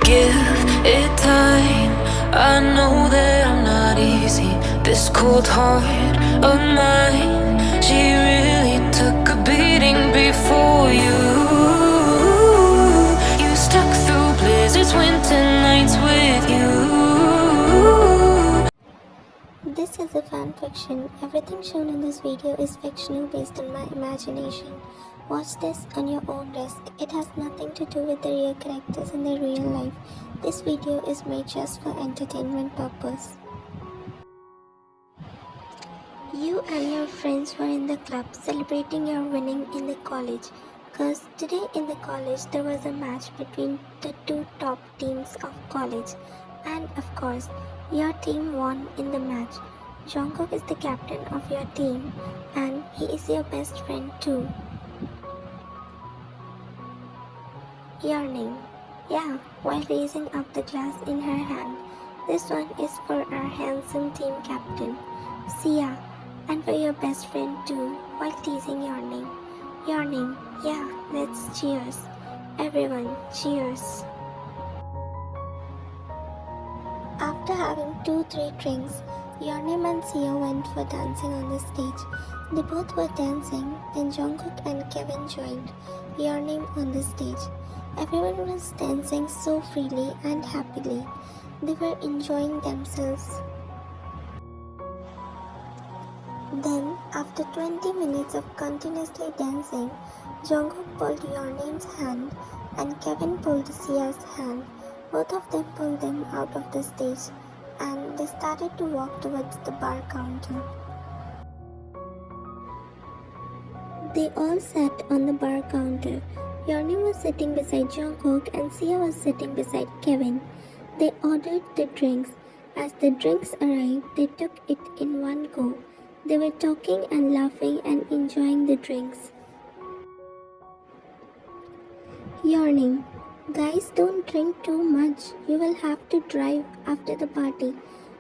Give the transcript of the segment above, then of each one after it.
give it time. I know that I'm not easy. This cold heart of mine, she really took a beating before you. You stuck through blizzards, winter nights with you. This is a fan fiction. Everything shown in this video is fictional based on my imagination. Watch this on your own risk. It has nothing to do with the real characters in their real life. This video is made just for entertainment purpose. You and your friends were in the club celebrating your winning in the college. Cause today in the college there was a match between the two top teams of college. And of course, your team won in the match. Jungkook is the captain of your team and he is your best friend too. Your name. Yeah, while raising up the glass in her hand. This one is for our handsome team captain, Sia, and for your best friend too, while teasing your name. Your name. Yeah, let's cheers. Everyone, cheers. After having 2-3 drinks, Yeonnim and Sia went for dancing on the stage. They both were dancing, then Jungkook and Kevin joined Yeonnim on the stage. Everyone was dancing so freely and happily. They were enjoying themselves. Then, after 20 minutes of continuously dancing, Jungkook pulled Yeonnim's hand and Kevin pulled Sia's hand. Both of them pulled them out of the stage and they started to walk towards the bar counter. They all sat on the bar counter. Yeonnim was sitting beside Jungkook and Sia was sitting beside Kevin. They ordered the drinks. As the drinks arrived, they took it in one go. They were talking and laughing and enjoying the drinks. Yeonnim. Guys, don't drink too much. You will have to drive after the party.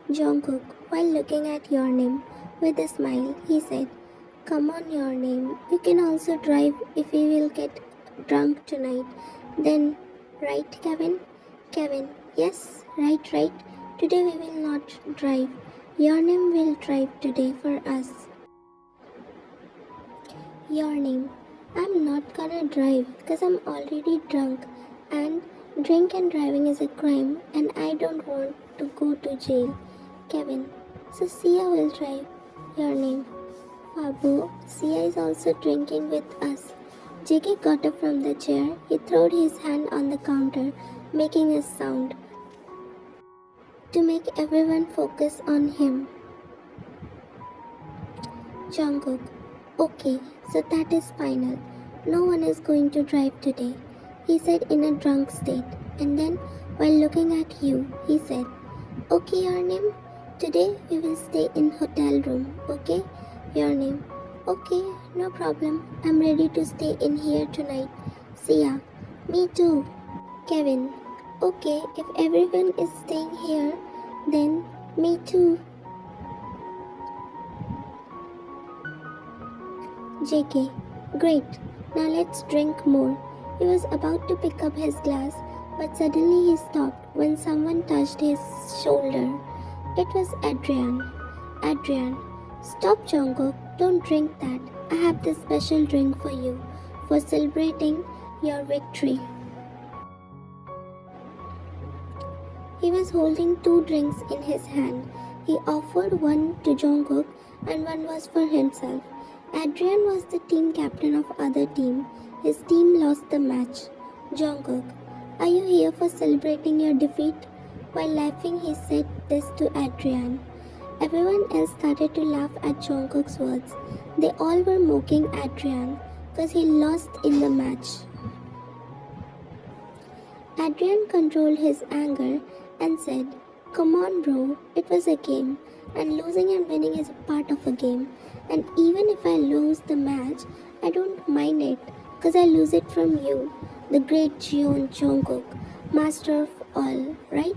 Jungkook, while looking at Yeonnim with a smile, he said, Come on, Yeonnim. You can also drive if we will get drunk tonight. Then, right, Kevin? Kevin, yes, right. Today we will not drive. Yeonnim will drive today for us. Yeonnim, I'm not gonna drive because I'm already drunk. And drink and driving is a crime and I don't want to go to jail. Kevin, so Sia will drive. Yeonnim, Babu, Sia is also drinking with us. JK got up from the chair. He throwed his hand on the counter, making a sound to make everyone focus on him. Jungkook, okay, so that is final. No one is going to drive today, he said in a drunk state. And then, while looking at you, he said, Okay, Yeonnim, today we will stay in hotel room, okay? Yeonnim, okay, no problem. I'm ready to stay in here tonight. Sia, me too. Kevin, okay, if everyone is staying here, then me too. JK, great. Now let's drink more. He was about to pick up his glass, but suddenly he stopped when someone touched his shoulder. It was Adrian. Adrian, stop, Jungkook. Don't drink that. I have this special drink for you for celebrating your victory. He was holding 2 drinks in his hand. He offered one to Jungkook and one was for himself. Adrian was the team captain of other team. His team lost the match. Jungkook, are you here for celebrating your defeat? While laughing, he said this to Adrian. Everyone else started to laugh at Jungkook's words. They all were mocking Adrian because he lost in the match. Adrian controlled his anger and said, Come on, bro, it was a game and losing and winning is a part of a game. And even if I lose the match, I don't mind it because I lose it from you, the great Jungkook, master of all, right?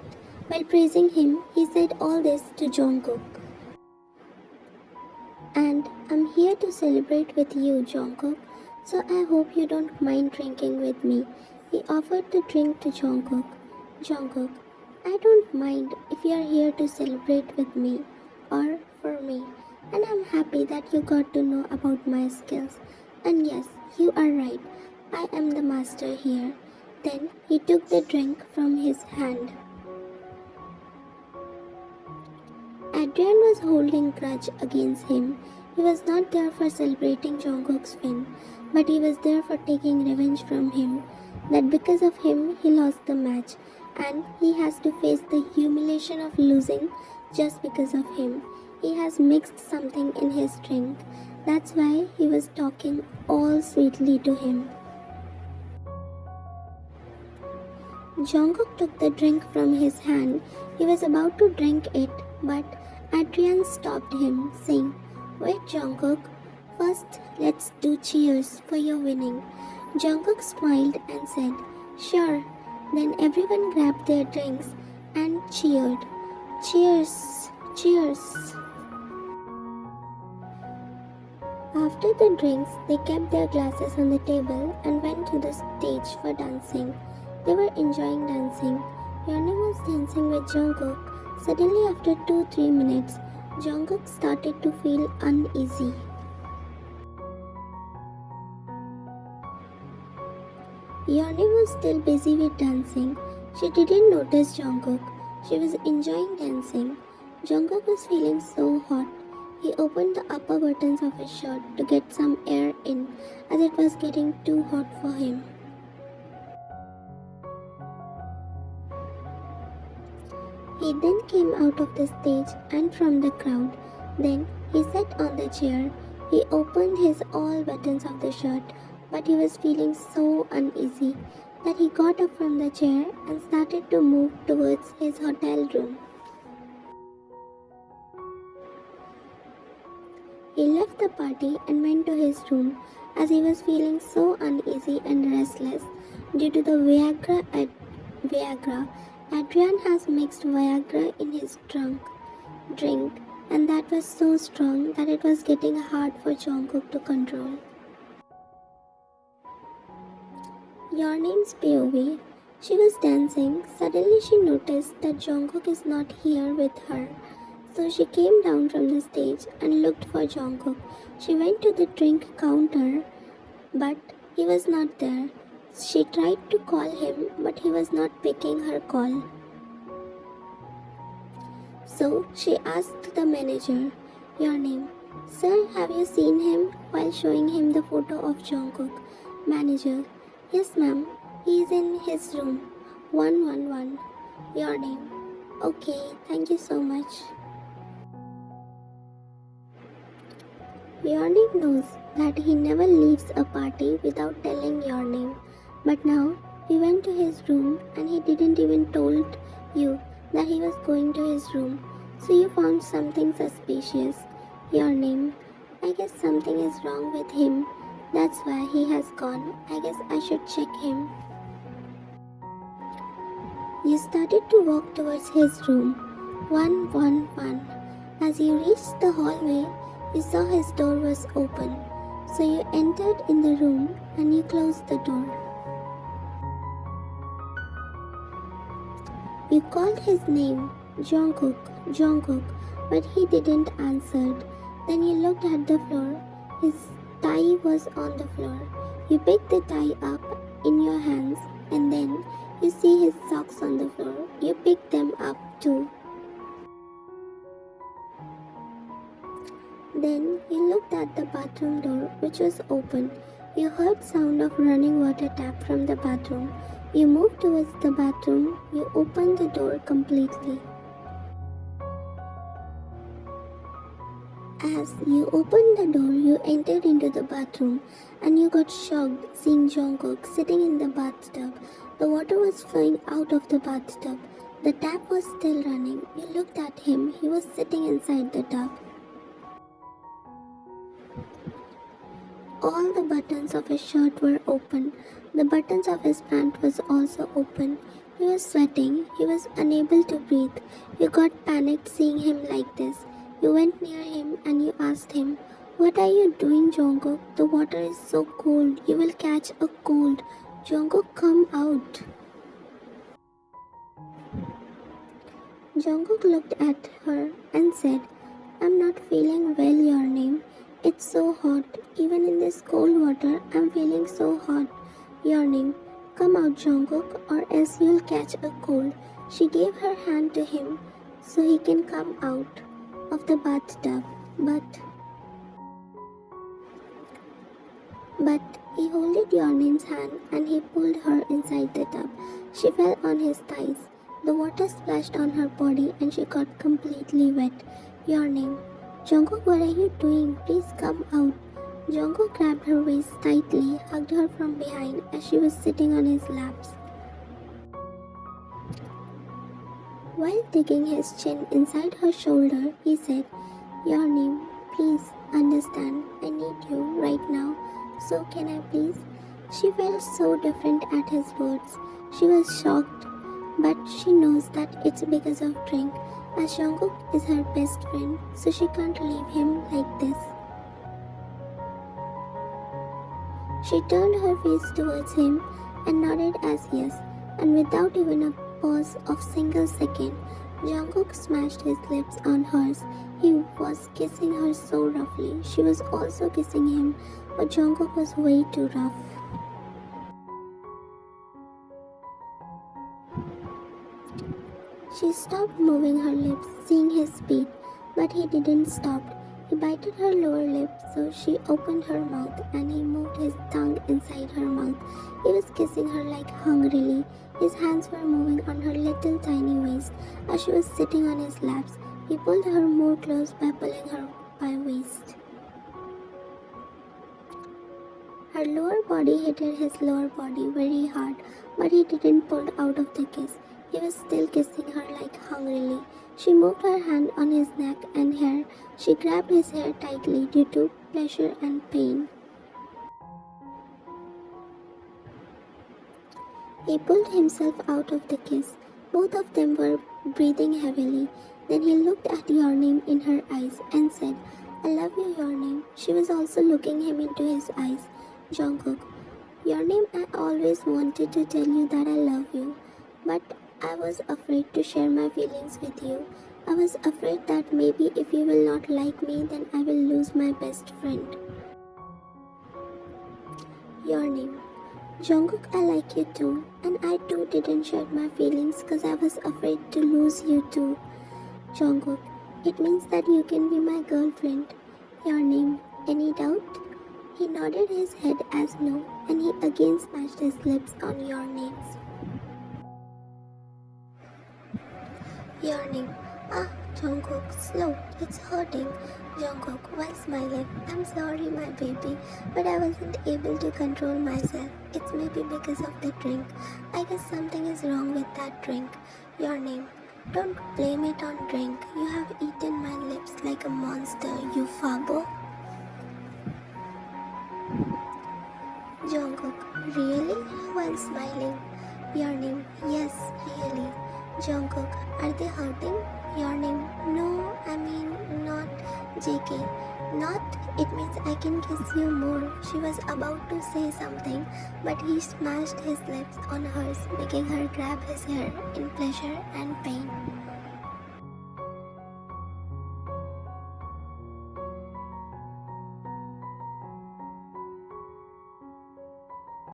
While praising him, he said all this to Jungkook. And I'm here to celebrate with you, Jungkook, so I hope you don't mind drinking with me. He offered the drink to Jungkook. Jungkook, I don't mind if you're here to celebrate with me or for me, and I'm happy that you got to know about my skills. And yes, you are right, I am the master here. Then he took the drink from his hand. Adrian was holding grudge against him. He was not there for celebrating Jungkook's win, but he was there for taking revenge from him. That because of him he lost the match, and he has to face the humiliation of losing just because of him. He has mixed something in his drink. That's why he was talking all sweetly to him. Jungkook took the drink from his hand. He was about to drink it, but Adrian stopped him, saying, Wait, Jungkook. First, let's do cheers for your winning. Jungkook smiled and said, Sure. Then everyone grabbed their drinks and cheered. Cheers! Cheers! After the drinks, they kept their glasses on the table and went to the stage for dancing. They were enjoying dancing. Yeonmi was dancing with Jungkook. Suddenly, after 2-3 minutes, Jungkook started to feel uneasy. Yeonmi was still busy with dancing. She didn't notice Jungkook. She was enjoying dancing. Jungkook was feeling so hot. He opened the upper buttons of his shirt to get some air in, as it was getting too hot for him. He then came out of the stage and from the crowd. Then he sat on the chair. He opened his all buttons of the shirt, but he was feeling so uneasy that he got up from the chair and started to move towards his hotel room. He left the party and went to his room as he was feeling so uneasy and restless due to the Viagra. Adrian has mixed Viagra in his drink, and that was so strong that it was getting hard for Jungkook to control. Your name's POV. She was dancing. Suddenly she noticed that Jungkook is not here with her. So she came down from the stage and looked for Jungkook. She went to the drink counter, but he was not there. She tried to call him, but he was not picking her call. So she asked the manager, Your name. Sir, have you seen him? While showing him the photo of Jungkook. Manager, Yes ma'am, he is in his room. 111. Your name. Okay, thank you so much. Your name knows that he never leaves a party without telling your name. But now he went to his room and he didn't even told you that he was going to his room. So you found something suspicious. Your name. I guess something is wrong with him. That's why he has gone. I guess I should check him. You started to walk towards his room. 111. As you reached the hallway, you saw his door was open. So you entered in the room and you closed the door. You called his name, Jungkook, but he didn't answer. Then you looked at the floor. His tie was on the floor. You picked the tie up in your hands and then you see his socks on the floor. You picked them up too. Then you looked at the bathroom door, which was open. You heard sound of running water tap from the bathroom. You moved towards the bathroom. You opened the door completely. As you opened the door, you entered into the bathroom and you got shocked seeing Jungkook sitting in the bathtub. The water was flowing out of the bathtub. The tap was still running. You looked at him. He was sitting inside the tub. All the buttons of his shirt were open. The buttons of his pant was also open. He was sweating. He was unable to breathe. You got panicked seeing him like this. You went near him and you asked him, What are you doing, Jungkook? The water is so cold. You will catch a cold. Jungkook, come out. Jungkook looked at her and said, I'm not feeling well, your name. It's so hot. Even in this cold water, I'm feeling so hot. Your name. Come out, Jungkook, or else you'll catch a cold. She gave her hand to him so he can come out of the bathtub. But he holded Yeonmin's hand and he pulled her inside the tub. She fell on his thighs. The water splashed on her body and she got completely wet. Yeonmin. Jungkook, what are you doing? Please come out. Jungkook grabbed her waist tightly, hugged her from behind as she was sitting on his laps. While digging his chin inside her shoulder, he said, Yeonmin, please understand, I need you right now. So can I please? She felt so different at his words. She was shocked, but she knows that it's because of drink, as Jungkook is her best friend, so she can't leave him like this. She turned her face towards him and nodded as yes, and without even a pause of single second, Jungkook smashed his lips on hers. He was kissing her so roughly. She was also kissing him, but Jungkook was way too rough. She stopped moving her lips, seeing his speed, but he didn't stop. He bited her lower lip, so she opened her mouth and he moved his tongue inside her mouth. He was kissing her like hungrily. His hands were moving on her little tiny waist as she was sitting on his laps. He pulled her more close by pulling her by waist. Her lower body hit his lower body very hard, but he didn't pull out of the kiss. He was still kissing her like hungrily. She moved her hand on his neck and hair. She grabbed his hair tightly due to pleasure and pain. He pulled himself out of the kiss. Both of them were breathing heavily. Then he looked at Yeonmin in her eyes and said, I love you, Yeonmin. She was also looking him into his eyes. Jungkook, Yeonmin, I always wanted to tell you that I love you, but I was afraid to share my feelings with you. I was afraid that maybe if you will not like me, then I will lose my best friend. Yeonmin, Jungkook, I like you too, and I too didn't share my feelings because I was afraid to lose you too. Jungkook, it means that you can be my girlfriend. Yeonmin, any doubt? He nodded his head as no, and he again smashed his lips on Yeonmin's. Yearning. Jungkook, slow. It's hurting. Jungkook, while smiling. I'm sorry, my baby, but I wasn't able to control myself. It's maybe because of the drink. I guess something is wrong with that drink. Your name. Don't blame it on drink. You have eaten my lips like a monster, you fabo. Jungkook, really? While smiling. Your name. Yes, really. Jungkook, are they hurting? Your name? No, I mean not. JK, not? It means I can kiss you more. She was about to say something, but he smashed his lips on hers, making her grab his hair in pleasure and pain.